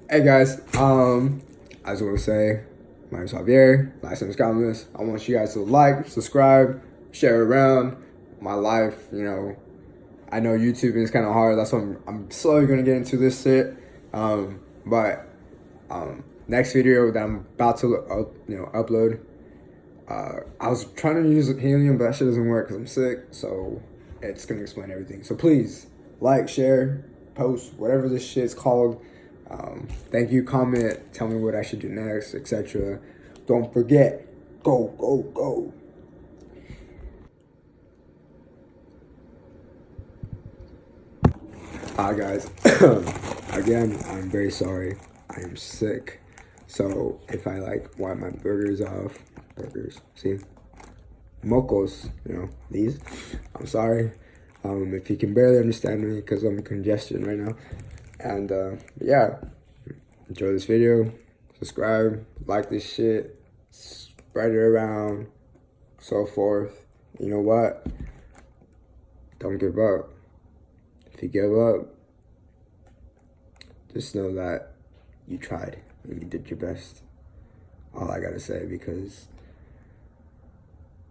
Hey guys, I just want to say, my name's Javier, last name is Gomes. I want you guys to like, subscribe, share around my life. I know YouTube is kind of hard. That's why I'm slowly gonna get into this shit. But next video that I'm about to upload. I was trying to use helium, but that shit doesn't work because I'm sick. So it's gonna explain everything. So please like, share, post, whatever this shit's called. Thank you, comment, tell me what I should do next, etc. Don't forget, go, go, go. Hi guys, again, I'm very sorry. I am sick. So if I wipe my burgers off, see? Mocos, these, I'm sorry. If you can barely understand me because I'm congestion right now. And yeah, enjoy this video, subscribe, like this shit, spread it around, so forth. You know what? Don't give up. If you give up, just know that you tried and you did your best. All I gotta say, because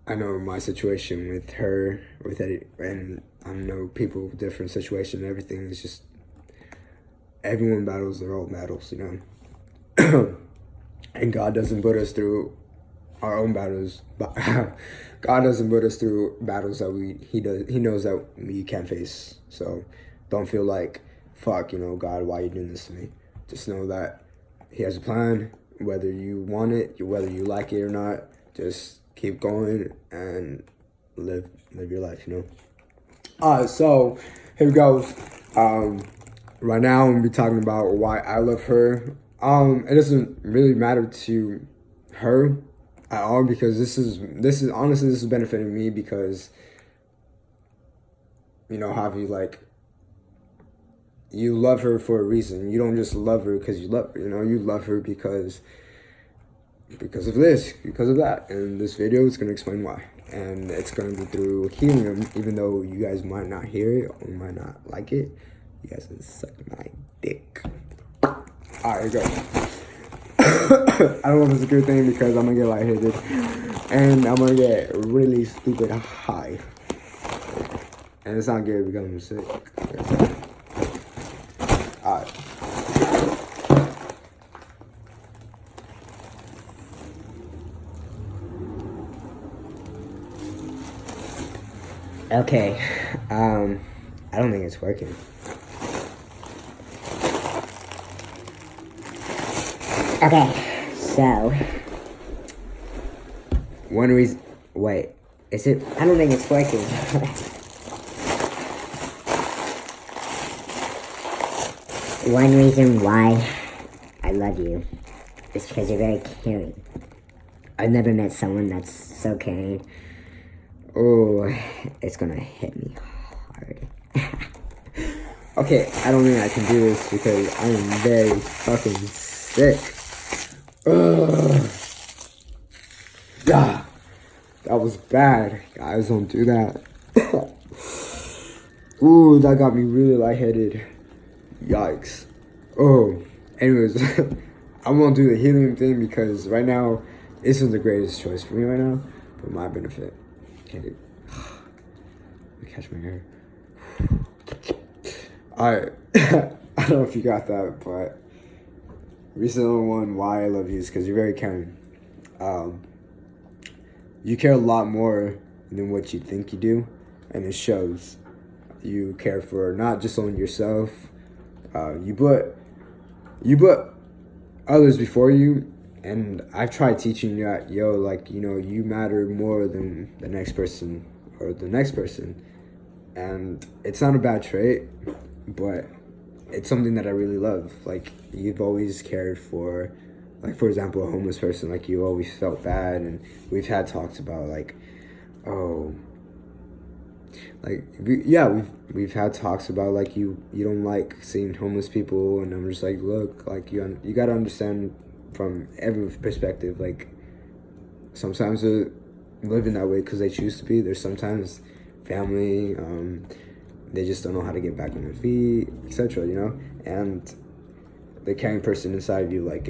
I know my situation with her, with Eddie, and I know people with different situations and everything is just, everyone battles their own battles, And God doesn't put us through our own battles. But God doesn't put us through battles that He knows that we can't face. So don't feel like, fuck, God, why are you doing this to me? Just know that He has a plan, whether you want it, whether you like it or not. Just keep going and live your life, Alright, so here goes. Right now I'm gonna be talking about why I love her. It doesn't really matter to her at all, because this is honestly, this is benefiting me, because Javi, you love her for a reason. You don't just love her because you love her, you love her because of this, because of that. And this video is gonna explain why. And it's gonna be through helium, even though you guys might not hear it or might not like it. You guys can suck my dick. Alright, here we go. I don't know if it's a good thing, because I'm gonna get lightheaded and I'm gonna get really stupid high. And it's not good because I'm sick. Alright. Okay. I don't think it's working. Okay, so one reason. Wait, is it? I don't think it's working. One reason why I love you is because you're very caring. I've never met someone that's so caring. Oh, it's gonna hit me hard. Okay, I don't think I can do this because I am very fucking sick. Yeah, that was bad. Guys, don't do that. Ooh, that got me really lightheaded. Yikes. Oh, anyways, I'm gonna do the helium thing because right now, this is the greatest choice for me right now, for my benefit. Okay. Let me catch my hair. Alright. I don't know if you got that, but reason number one why I love you is because you're very caring. You care a lot more than what you think you do, and it shows. You care for not just only yourself. You put others before you, and I've tried teaching you that, you matter more than the next person or the next person, and it's not a bad trait, but it's something that I really love. You've always cared for, for example, a homeless person. You always felt bad, and we've had talks about we've had talks about you don't like seeing homeless people, and I'm just look, you gotta understand from every perspective. Sometimes they're living that way because they choose to be. There's sometimes family, they just don't know how to get back on their feet, etc. And the caring person inside of you, like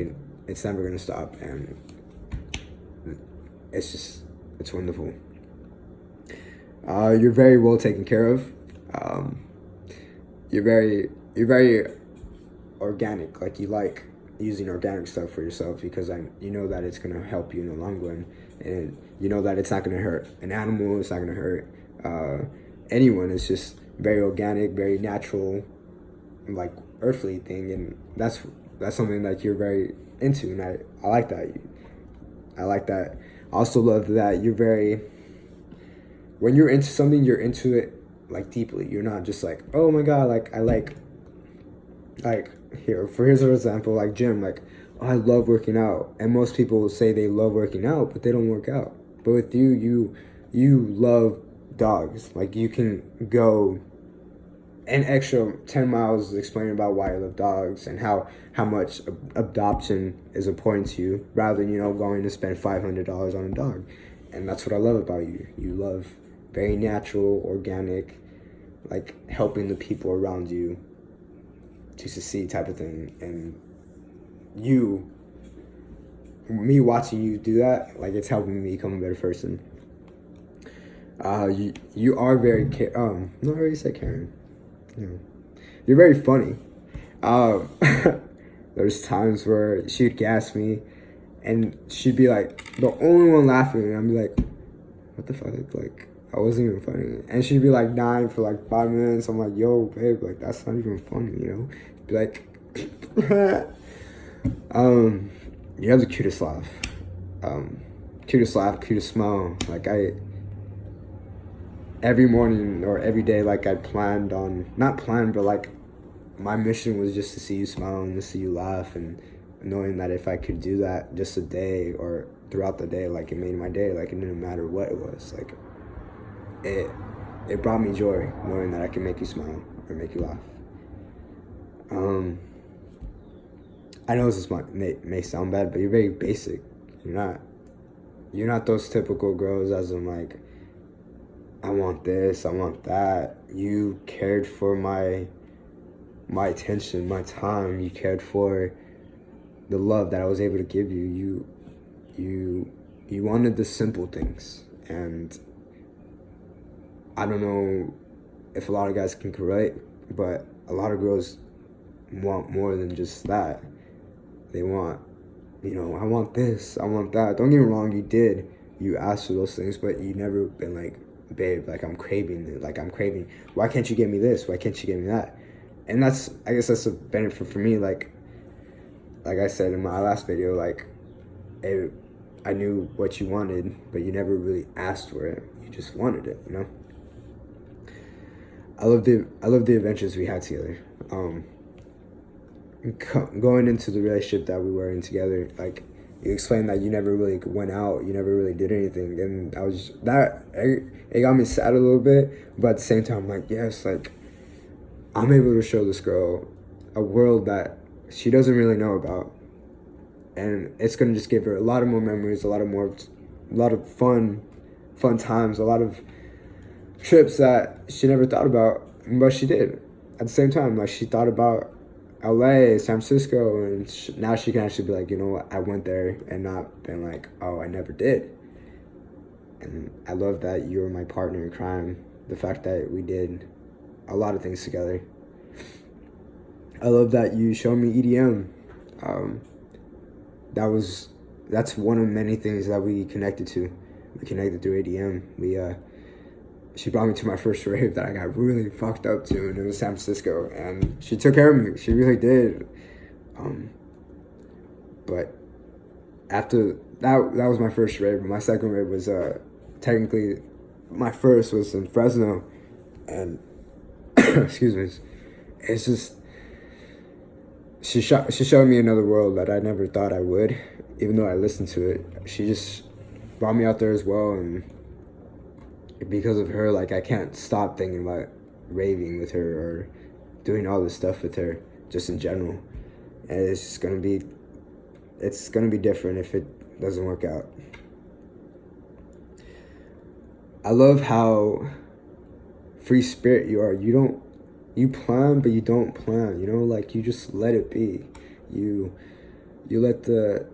it's never gonna stop, and it's wonderful. You're very well taken care of. You're very organic. Like, you like using organic stuff for yourself because you know that it's gonna help you in the long run, and you know that it's not gonna hurt an animal. It's not gonna hurt anyone. It's just very organic, very natural, like earthly thing, and that's something that you're very into, and I like that. I like that. I also love that you're very, when you're into something, you're into it like deeply. You're not just like, oh my god, like I like here's an example, like gym, like, oh, I love working out, and most people say they love working out, but they don't work out. But with you love dogs. Like, you can go an extra 10 miles explaining about why you love dogs and how much adoption is important to you, rather than, going to spend $500 on a dog. And that's what I love about you. You love very natural, organic, like helping the people around you to succeed type of thing. And me watching you do that, like, it's helping me become a better person. You are very not really say Karen. You're very funny. There's times where she'd gas me, and she'd be like the only one laughing, and I'd be like, what the fuck? Like, I wasn't even funny. And she'd be like dying for like 5 minutes. I'm like, yo, babe, like, that's not even funny, Be like, you have the cutest laugh. Cutest smile. Like, every morning or every day, like, not planned, but like, my mission was just to see you smile and to see you laugh, and knowing that if I could do that just a day or throughout the day, like, it made my day. Like, it didn't matter what it was. Like, it brought me joy knowing that I can make you smile or make you laugh. I know this may sound bad, but you're very basic. You're not those typical girls as in like, I want this, I want that. You cared for my attention, my time. You cared for the love that I was able to give you. You wanted the simple things, and I don't know if a lot of guys can relate, but a lot of girls want more than just that. They want, I want this, I want that. Don't get me wrong, you asked for those things, but you never been like, babe, like, I'm craving it. Like, I'm craving, why can't you give me this? Why can't you give me that? And I guess that's a benefit for me. Like I said in my last video, like, I knew what you wanted, but you never really asked for it. You just wanted it, I love the adventures we had together. Going into the relationship that we were in together, like, you explained that you never really went out, you never really did anything, and it got me sad a little bit, but at the same time, I'm like, yes, like, I'm able to show this girl a world that she doesn't really know about, and it's gonna just give her a lot of more memories, a lot of fun times, a lot of trips that she never thought about, but she did. At the same time, like, she thought about LA, San Francisco, and now she can actually be like, you know what, I went there, and not been like, oh, I never did. And I love that you were my partner in crime. The fact that we did a lot of things together. I love that you showed me EDM. That's one of many things that we connected to. We connected through EDM. She brought me to my first rave that I got really fucked up to, and it was San Francisco, and she took care of me. She really did. But after that was my first rave. My second rave was technically, my first was in Fresno, and excuse me, it's just, she showed me another world that I never thought I would, even though I listened to it. She just brought me out there as well, and because of her, like, I can't stop thinking about raving with her or doing all this stuff with her, just in general. And it's gonna be different if it doesn't work out. I love how free spirit you are. You plan, but you don't plan, like, you just let it be. You let the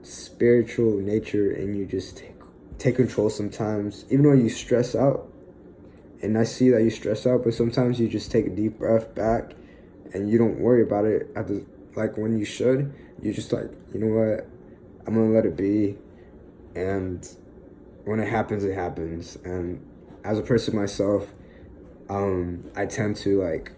spiritual nature in you just take control sometimes, even though you stress out. And I see that you stress out, but sometimes you just take a deep breath back and you don't worry about it at the, like when you should. You're just like, you know what, I'm gonna let it be, and when it happens, it happens. And as a person myself, I tend to like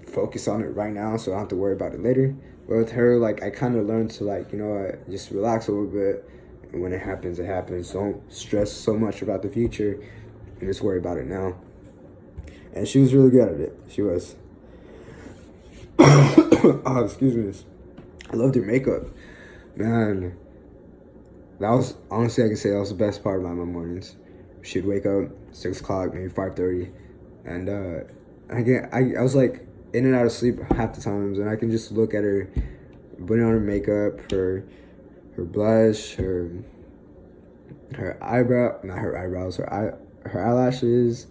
focus on it right now so I don't have to worry about it later. But with her, like, I kind of learned to, like, you know what, just relax a little bit, and when it happens, it happens. Don't stress so much about the future and just worry about it now. And she was really good at it. She was. Oh, excuse me. I loved her makeup. Man, that was, honestly, I can say that was the best part about my mornings. She'd wake up 6 o'clock, maybe 5:30, and I was like in and out of sleep half the times, and I can just look at her putting on her makeup, her blush, her eyebrow, not her eyebrows, her eyelashes.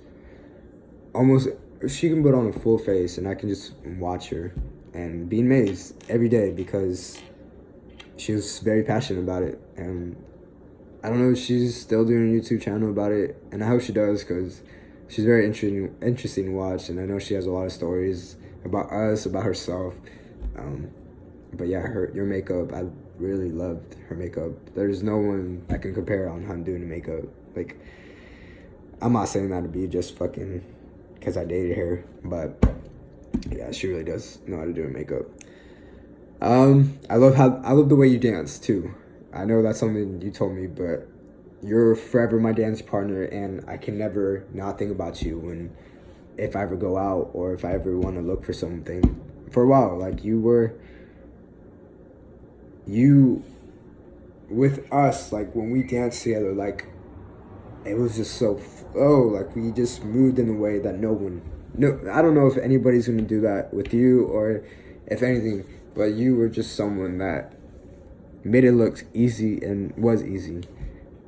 Almost, she can put on a full face, and I can just watch her and be amazed every day because she was very passionate about it. And I don't know if she's still doing a YouTube channel about it, and I hope she does because she's very interesting to watch, and I know she has a lot of stories about us, about herself. But yeah, your makeup, I really loved her makeup. There's no one that can compare on how I'm doing the makeup. Like, I'm not saying that to be just fucking because I dated her, but yeah, she really does know how to do her makeup. I love the way you dance too. I know that's something you told me, but you're forever my dance partner, and I can never not think about you if I ever go out or if I ever want to look for something. For a while, like you with us, like when we danced together, like it was just so like we just moved in a way that I don't know if anybody's gonna do that with you or if anything, but you were just someone that made it look easy and was easy.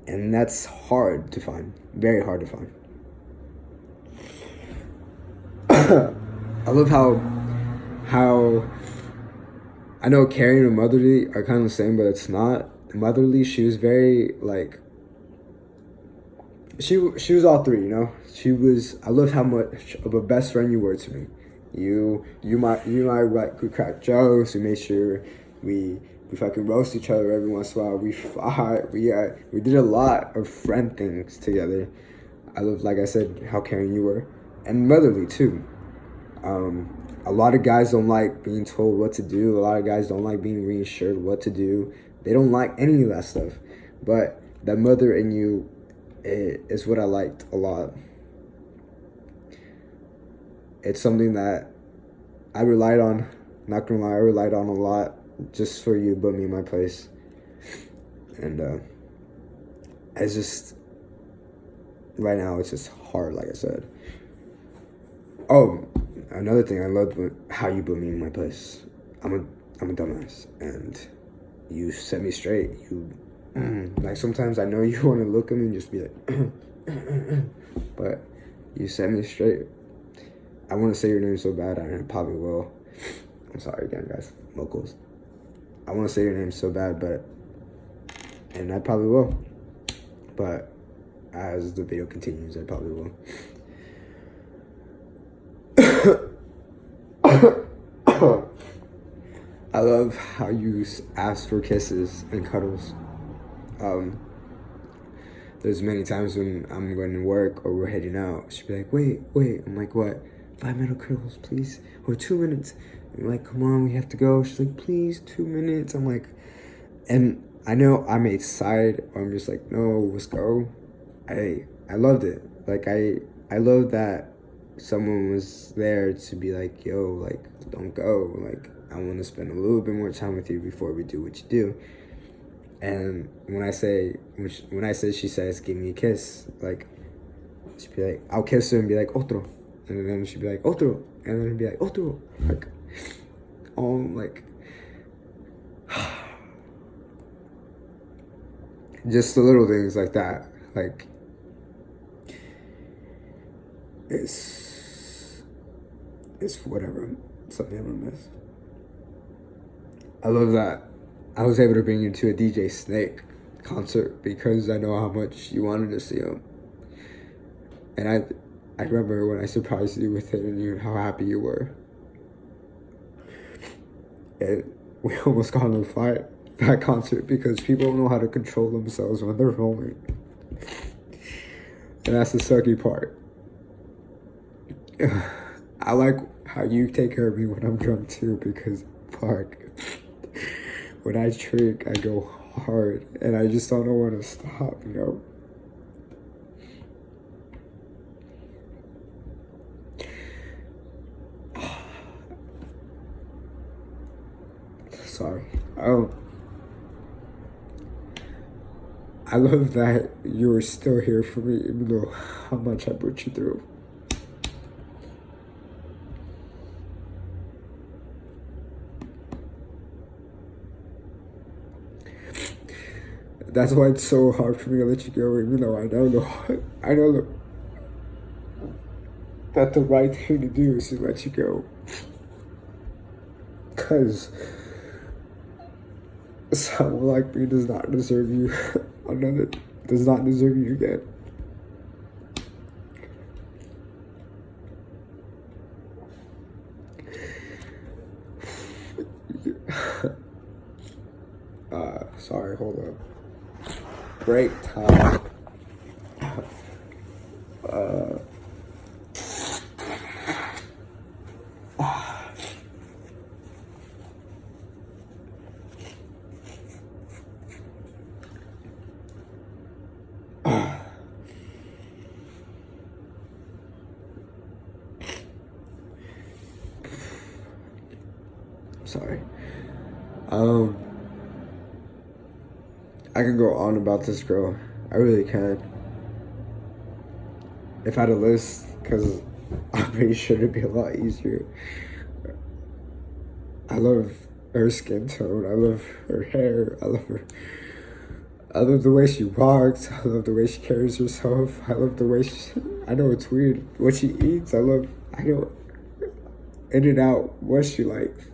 And that's hard to find. Very hard to find. I love how I know caring and motherly are kind of the same, but it's not. Motherly, she was very like she was all three, you know. I loved how much of a best friend you were to me. You and I like we cracked jokes. We made sure we fucking roast each other every once in a while. We fought. We did a lot of friend things together. I love, like I said, how caring you were, and motherly too. A lot of guys don't like being told what to do. A lot of guys don't like being reassured what to do. They don't like any of that stuff. But that mother in you is what I liked a lot. It's something that I relied on. Not gonna lie, I relied on a lot just for you to put me in my place. And it's just right now it's just hard, like I said. Oh, another thing I loved how you put me in my place. I'm a dumbass, and you set me straight. You like sometimes I know you want to look at me and just be like, but you set me straight. I want to say your name so bad, and I probably will. I'm sorry again, guys, locals. I want to say your name so bad, and I probably will. But as the video continues, I probably will. I love how you ask for kisses and cuddles. There's many times when I'm going to work or we're heading out. She'll be like, wait. I'm like, what? 5 minute cuddles, please? Or 2 minutes? I'm like, come on, we have to go. She's like, please, 2 minutes. I'm like, and I know I'm excited, or I'm just like, no, let's go. I loved it. Like, I love that someone was there to be like, yo, like, don't go. Like, I want to spend a little bit more time with you before we do what you do. And when I say she says, give me a kiss, like, she'd be like, I'll kiss her and be like, otro. And then she'd be like, otro. And then it'd be like, otro. Like, like, just the little things like that. Like, it's whatever. Something I'm gonna miss. I love that I was able to bring you to a DJ Snake concert because I know how much you wanted to see him. And I remember when I surprised you with it and how happy you were. And we almost got in a fight at that concert because people don't know how to control themselves when they're rolling. And that's the sucky part. I like how you take care of me when I'm drunk too, because fuck, when I drink I go hard and I just don't know when to stop, you know? Sorry. I love that you're still here for me, even though how much I put you through. That's why it's so hard for me to let you go, even though I know that the right thing to do is to let you go. Because someone like me does not deserve you. Does not deserve you again. Sorry, hold up. Break time. Sorry. I can go on about this girl. I really can. If I had a list, because I'm pretty sure it'd be a lot easier. I love her skin tone. I love her hair. I love the way she walks. I love the way she carries herself. I love the way I know it's weird what she eats. I know In-N-Out, what she likes.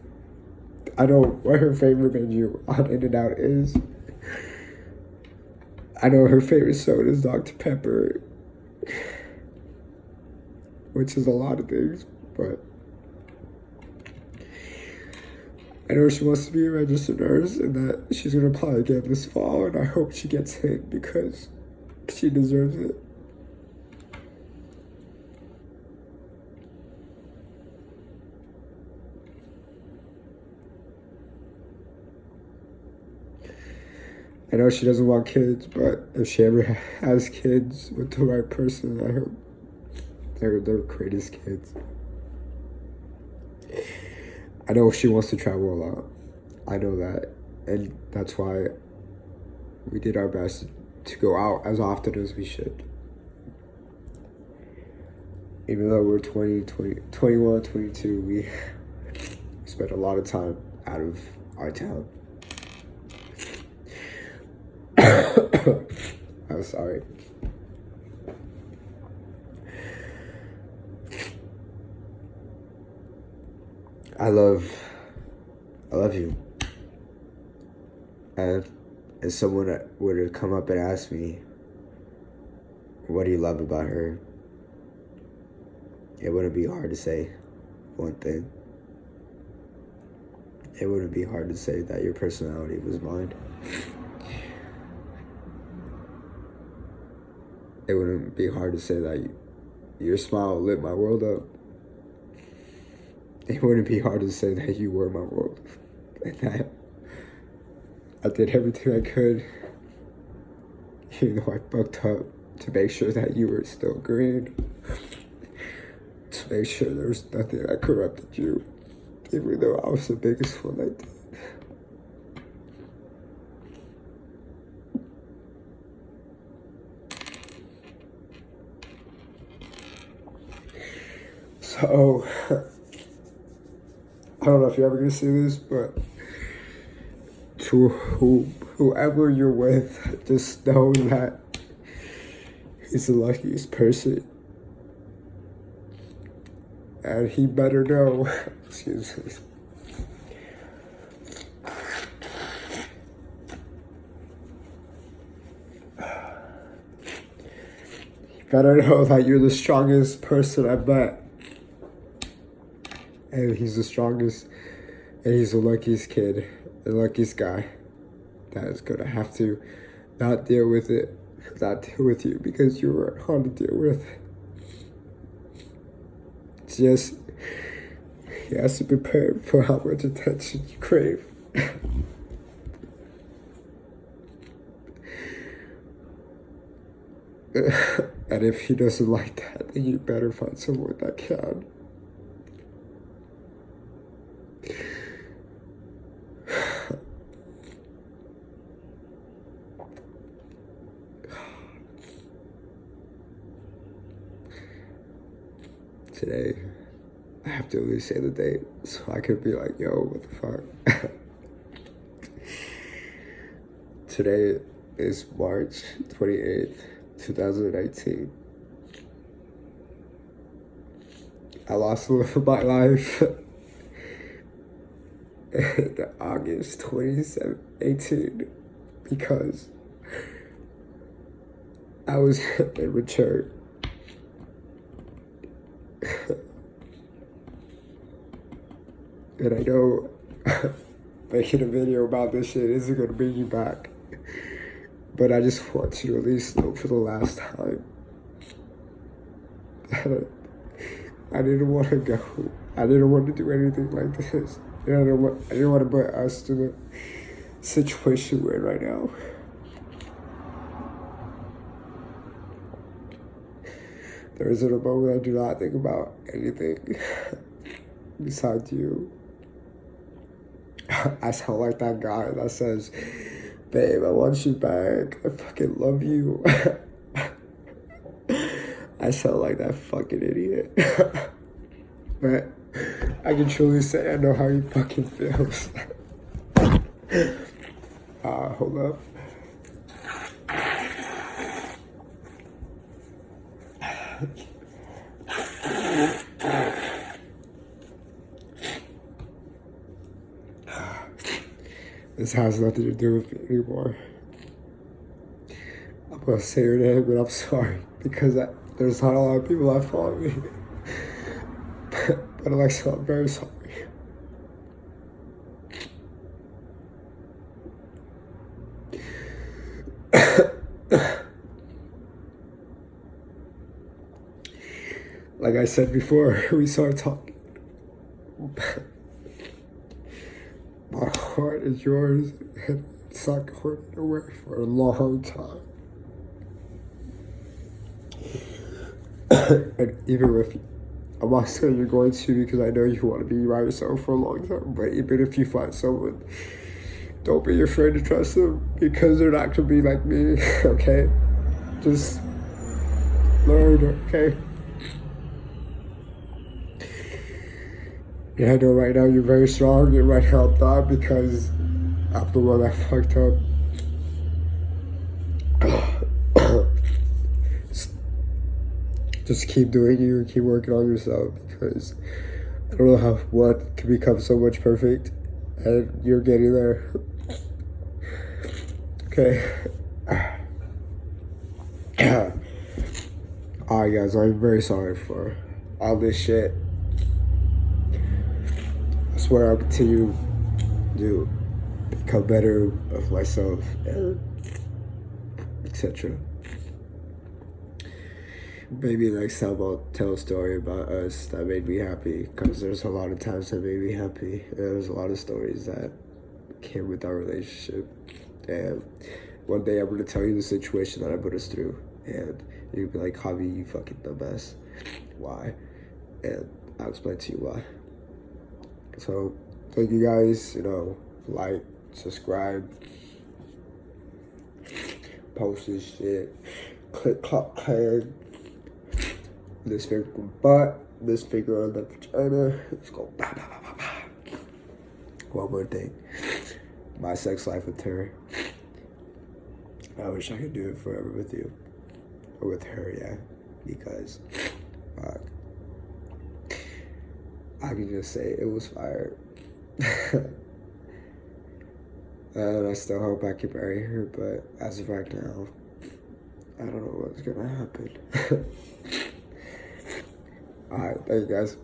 I know what her favorite menu on In-N-Out is. I know her favorite soda is Dr. Pepper, which is a lot of things, but I know she wants to be a registered nurse and that she's going to apply again this fall, and I hope she gets in because she deserves it. I know she doesn't want kids, but if she ever has kids with the right person, I hope they're the greatest kids. I know she wants to travel a lot. I know that. And that's why we did our best to go out as often as we should. Even though we're 21, 22, we spent a lot of time out of our town. I'm sorry. I love you. And if someone were to come up and ask me, what do you love about her? It wouldn't be hard to say one thing. It wouldn't be hard to say that your personality was mine. It wouldn't be hard to say that your smile lit my world up. It wouldn't be hard to say that you were my world. And that I did everything I could, even though I fucked up, to make sure that you were still green. To make sure there was nothing that corrupted you, even though I was the biggest one that did. So, I don't know if you're ever gonna see this, but to whoever you're with, just know that he's the luckiest person. And he better know, excuse me. better know that you're the strongest person I've met. And he's the strongest, and he's the luckiest kid, the luckiest guy that is gonna have to not deal with it, not deal with you because you were hard to deal with. Just, he has to prepare for how much attention you crave. And if he doesn't like that, then you better find someone that can. Today, I have to at least say the date, so I could be like, yo, what the fuck? Today is March 28th, 2019. I lost a little of my life in August 2018 because I was immature. And I know making a video about this shit isn't gonna bring you back. But I just want you to at least know for the last time that I didn't want to go. I didn't want to do anything like this. And I didn't want to put us to the situation we're in right now. There isn't a moment I do not think about anything besides you. I sound like that guy that says, babe, I want you back. I fucking love you. I sound like that fucking idiot. But I can truly say I know how he fucking feels. Hold up. This has nothing to do with me anymore. I'm gonna say your name, but I'm sorry because there's not a lot of people that follow me. But Alexa, I'm very sorry. Like I said before, we started talking. My heart is yours, and it's not going away for a long time. And even if, I'm not saying you're going to because I know you want to be by yourself for a long time, but even if you find someone, don't be afraid to trust them because they're not going to be like me, okay? Just learn, okay? And I know right now you're very strong and right now I'm not because I'm the one that fucked up. Just keep doing you and keep working on yourself because I don't know how what can become so much perfect and you're getting there. Okay. Alright guys, I'm very sorry for all this shit. I swear I'll continue to become better of myself and etc. Maybe next time I'll tell a story about us that made me happy because there's a lot of times that made me happy. There's a lot of stories that came with our relationship. And one day I'm going to tell you the situation that I put us through. And you'll be like, Javi, you fucking the best. Why? And I'll explain to you why. So, thank you guys. Like, subscribe, post this shit, click, clap, clang. This finger on the butt, this finger on the vagina. Let's go. Bah, bah, bah, bah, bah. One more thing. My sex life with her. I wish I could do it forever with you. Or with her, yeah. Because I can just say it was fire. And I still hope I can marry her, but as of right now, I don't know what's gonna happen. Alright, thank you guys.